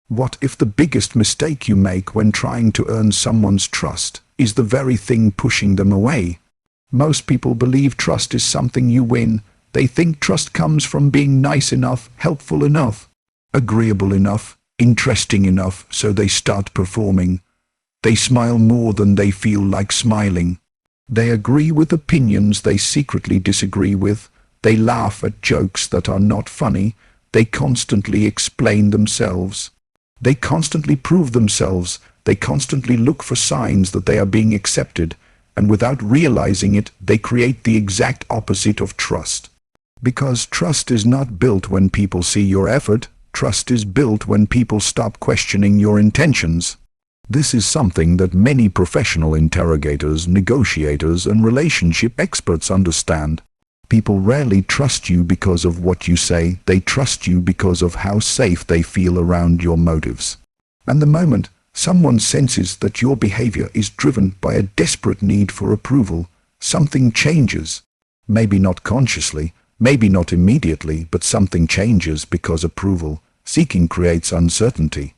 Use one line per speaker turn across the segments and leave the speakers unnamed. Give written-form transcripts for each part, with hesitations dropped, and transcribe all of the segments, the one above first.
What if the biggest mistake you make when trying to earn someone's trust is the very thing pushing them away? Most people believe trust is something you win. They think trust comes from being nice enough, helpful enough, agreeable enough, interesting enough, so they start performing. They smile more than they feel like smiling. They agree with opinions they secretly disagree with. They laugh at jokes that are not funny. They constantly explain themselves. They constantly prove themselves. They constantly look for signs that they are being accepted, and without realizing it, they create the exact opposite of trust. Because trust is not built when people see your effort. Trust is built when people stop questioning your intentions. This is something that many professional interrogators, negotiators, and relationship experts understand. People rarely trust you because of what you say. They trust you because of how safe they feel around your motives. And the moment someone senses that your behavior is driven by a desperate need for approval, something changes. Maybe not consciously, maybe not immediately, but something changes, because approval seeking creates uncertainty.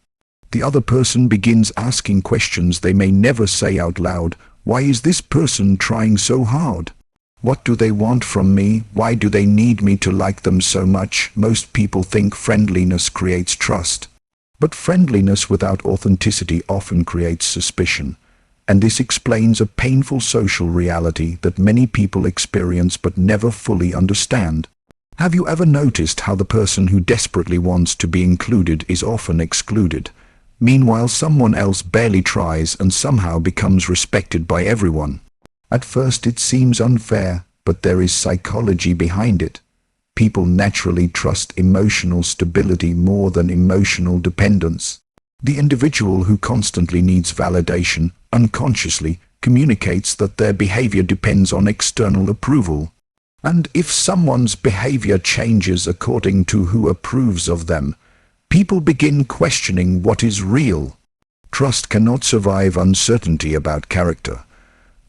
The other person begins asking questions they may never say out loud. Why is this person trying so hard? What do they want from me? Why do they need me to like them so much? Most people think friendliness creates trust. But friendliness without authenticity often creates suspicion. And this explains a painful social reality that many people experience but never fully understand. Have you ever noticed how the person who desperately wants to be included is often excluded? Meanwhile, someone else barely tries and somehow becomes respected by everyone. At first it seems unfair, but there is psychology behind it. People naturally trust emotional stability more than emotional dependence. The individual who constantly needs validation unconsciously communicates that their behavior depends on external approval. And if someone's behavior changes according to who approves of them, people begin questioning what is real. Trust cannot survive uncertainty about character.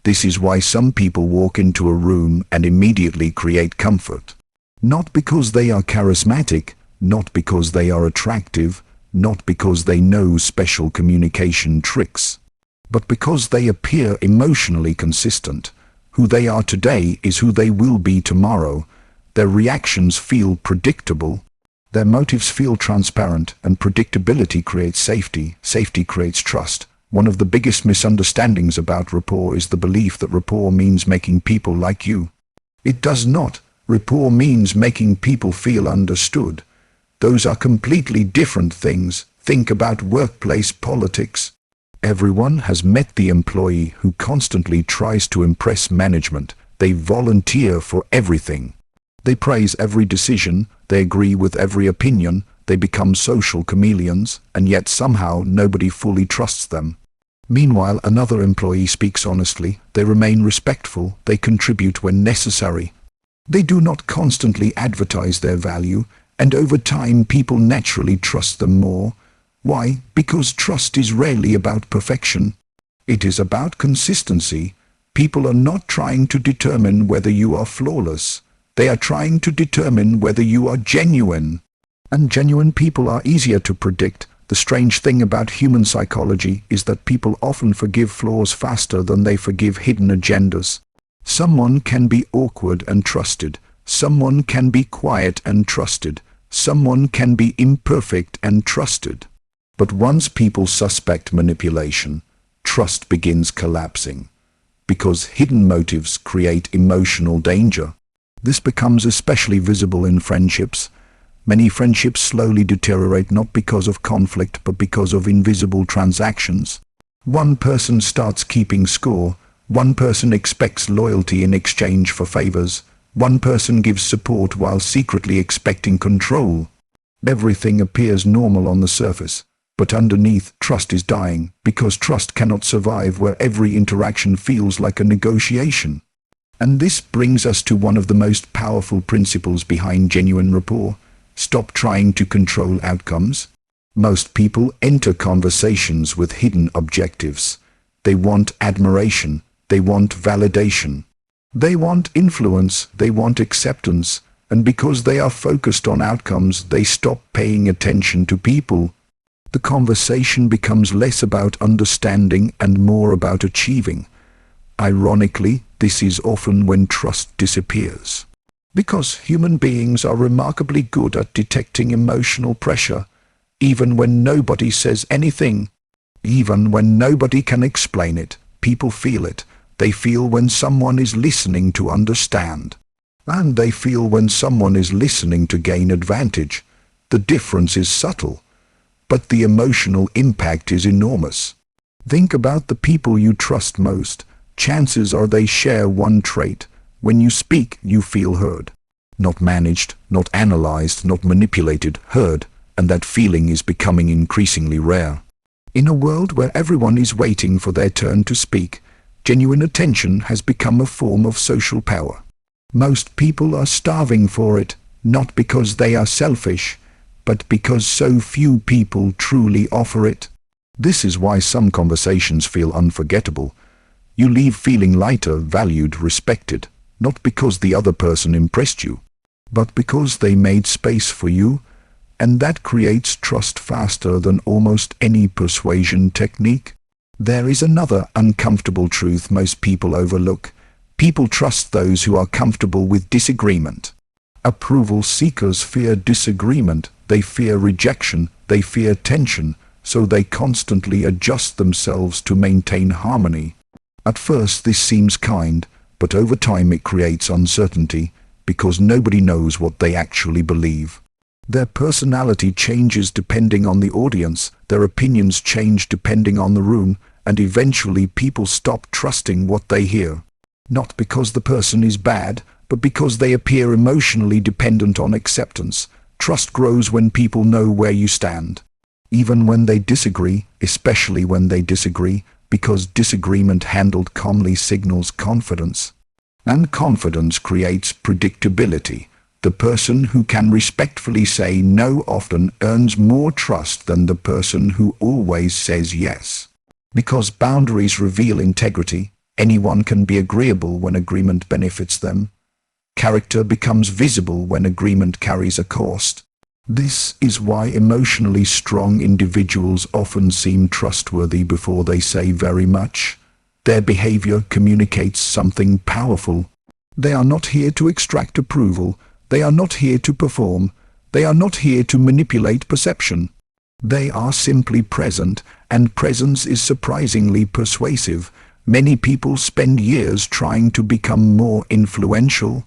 This is why some people walk into a room and immediately create comfort. Not because they are charismatic, not because they are attractive, not because they know special communication tricks, but because they appear emotionally consistent. Who they are today is who they will be tomorrow. Their reactions feel predictable. Their motives feel transparent, and predictability creates safety. Safety creates trust. One of the biggest misunderstandings about rapport is the belief that rapport means making people like you. It does not. Rapport means making people feel understood. Those are completely different things. Think about workplace politics. Everyone has met the employee who constantly tries to impress management. They volunteer for everything. They praise every decision. They agree with every opinion. They become social chameleons, and yet somehow nobody fully trusts them. Meanwhile, another employee speaks honestly. They remain respectful. They contribute when necessary. They do not constantly advertise their value, and over time people naturally trust them more. Why? Because trust is rarely about perfection. It is about consistency. People are not trying to determine whether you are flawless. They are trying to determine whether you are genuine. And genuine people are easier to predict. The strange thing about human psychology is that people often forgive flaws faster than they forgive hidden agendas. Someone can be awkward and trusted. Someone can be quiet and trusted. Someone can be imperfect and trusted. But once people suspect manipulation, trust begins collapsing. Because hidden motives create emotional danger. This becomes especially visible in friendships. Many friendships slowly deteriorate not because of conflict but because of invisible transactions. One person starts keeping score. One person expects loyalty in exchange for favors. One person gives support while secretly expecting control. Everything appears normal on the surface, but underneath, trust is dying, because trust cannot survive where every interaction feels like a negotiation. And this brings us to one of the most powerful principles behind genuine rapport. Stop trying to control outcomes. Most people enter conversations with hidden objectives. They want admiration. They want validation. They want influence. They want acceptance. And because they are focused on outcomes, they stop paying attention to people. The conversation becomes less about understanding and more about achieving. Ironically, this is often when trust disappears. Because human beings are remarkably good at detecting emotional pressure, even when nobody says anything. Even when nobody can explain it, people feel it. They feel when someone is listening to understand. And they feel when someone is listening to gain advantage. The difference is subtle, but the emotional impact is enormous. Think about the people you trust most. Chances are they share one trait. When you speak, you feel heard. Not managed, not analyzed, not manipulated, heard, and that feeling is becoming increasingly rare. In a world where everyone is waiting for their turn to speak, genuine attention has become a form of social power. Most people are starving for it, not because they are selfish, but because so few people truly offer it. This is why some conversations feel unforgettable. You leave feeling lighter, valued, respected, not because the other person impressed you, but because they made space for you, and that creates trust faster than almost any persuasion technique. There is another uncomfortable truth most people overlook. People trust those who are comfortable with disagreement. Approval seekers fear disagreement, they fear rejection, they fear tension, so they constantly adjust themselves to maintain harmony. At first this seems kind, but over time it creates uncertainty, because nobody knows what they actually believe. Their personality changes depending on the audience, their opinions change depending on the room, and eventually people stop trusting what they hear. Not because the person is bad, but because they appear emotionally dependent on acceptance. Trust grows when people know where you stand. Even when they disagree, especially when they disagree, because disagreement handled calmly signals confidence. And confidence creates predictability. The person who can respectfully say no often earns more trust than the person who always says yes. Because boundaries reveal integrity, anyone can be agreeable when agreement benefits them. Character becomes visible when agreement carries a cost. This is why emotionally strong individuals often seem trustworthy before they say very much. Their behavior communicates something powerful. They are not here to extract approval. They are not here to perform. They are not here to manipulate perception. They are simply present, and presence is surprisingly persuasive. Many people spend years trying to become more influential.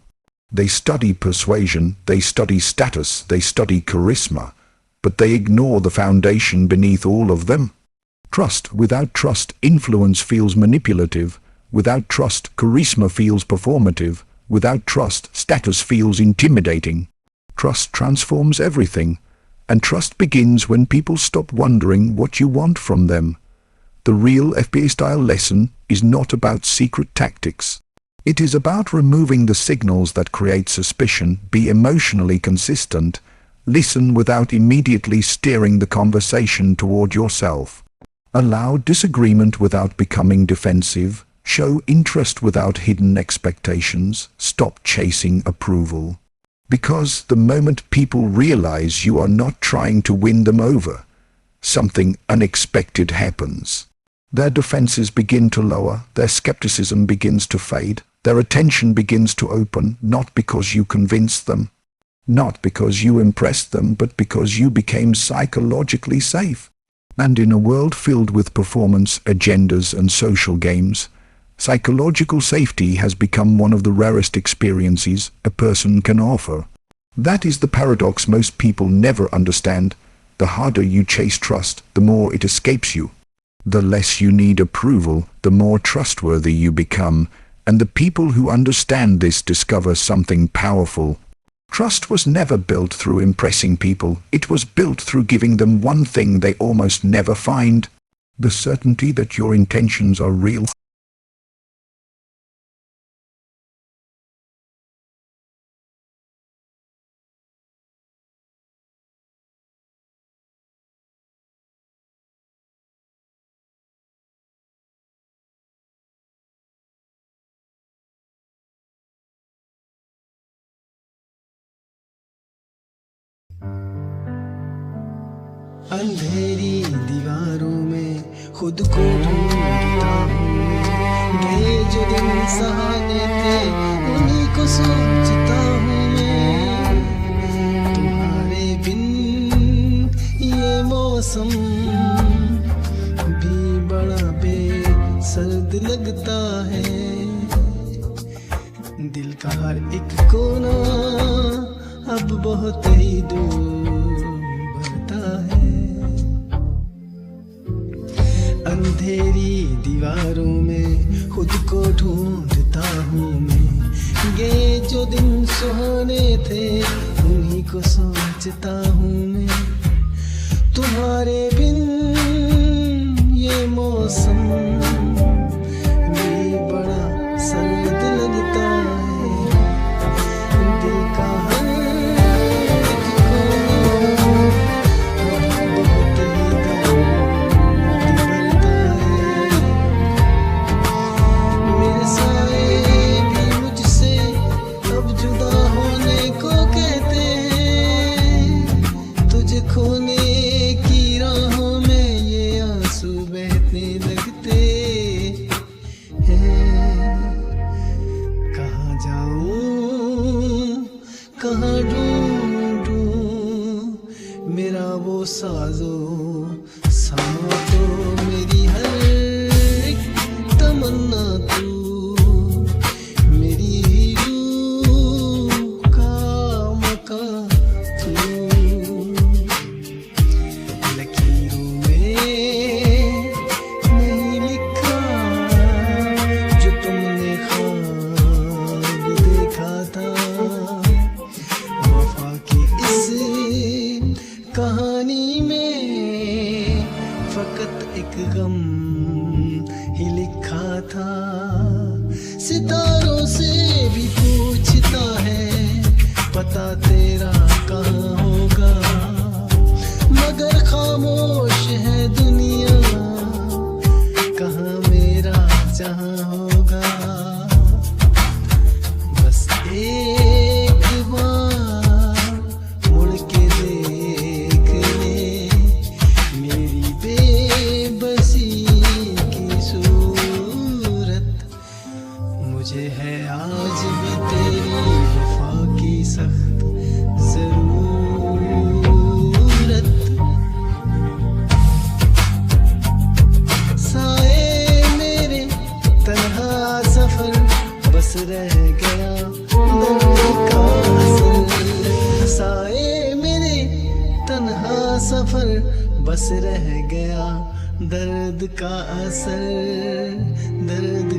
They study persuasion, they study status, they study charisma, but they ignore the foundation beneath all of them. Trust. Without trust, influence feels manipulative. Without trust, charisma feels performative. Without trust, status feels intimidating. Trust transforms everything, and trust begins when people stop wondering what you want from them. The real FBI-style lesson is not about secret tactics. It is about removing the signals that create suspicion. Be emotionally consistent. Listen without immediately steering the conversation toward yourself. Allow disagreement without becoming defensive. Show interest without hidden expectations. Stop chasing approval. Because the moment people realize you are not trying to win them over, something unexpected happens. Their defenses begin to lower, their skepticism begins to fade, their attention begins to open, not because you convinced them, not because you impressed them, but because you became psychologically safe. And in a world filled with performance, agendas, and social games, psychological safety has become one of the rarest experiences a person can offer. That is the paradox most people never understand. The harder you chase trust, the more it escapes you. The less you need approval, the more trustworthy you become, and the people who understand this discover something powerful. Trust was never built through impressing people. It was built through giving them one thing they almost never find: the certainty that your intentions are real.
अंधेरी दीवारों में खुद को ढूंढता हूँ गए जो दिन सहाने थे उन्हीं को सोचता हूँ मैं तुम्हारे बिन ये मौसम भी बड़ा बेसर्द लगता है दिल का हर एक कोना अब बहुत ही दूर बढ़ता है अंधेरी दीवारों में खुद को ढूंढता हूँ मैं ये जो दिन सुहाने थे उन्हीं को सोचता हूँ मैं तुम्हारे बिन ये मौसम भी बड़ा सर्द लगता है दिल का हर एक कोना बहुत ही दर्द भरता है मेरे साए भी मुझसे अब जुदा होने को कहते हैं तुझे खोने की राहों में ये आंसू बहने लगते हैं कहाँ जाऊं कहाँ ढूंढूं मेरा वो साजो सामा तो मेरी हर एक तमन्ना तू मेरी रूह का मका तू लकीरों में नहीं लिखा जो तुमने ख्वाब देखा था वफा की इस कहानी में फकत एक गम ही लिखा था सितारों से भी पूछता है पता तेरा कहाँ होगा मगर खामोश है दुनिया कहाँ मेरा जहाँ होगा बस एक बार मुड़ के देख ले मेरी बेबसी की सूरत मुझे है आज भी तेरी वफा की सख्त जरूरत साए मेरे तन्हा सफर बस रह गया दर्द का असर साए मेरे तन्हा सफर बस रह गया दर्द का असर दर्द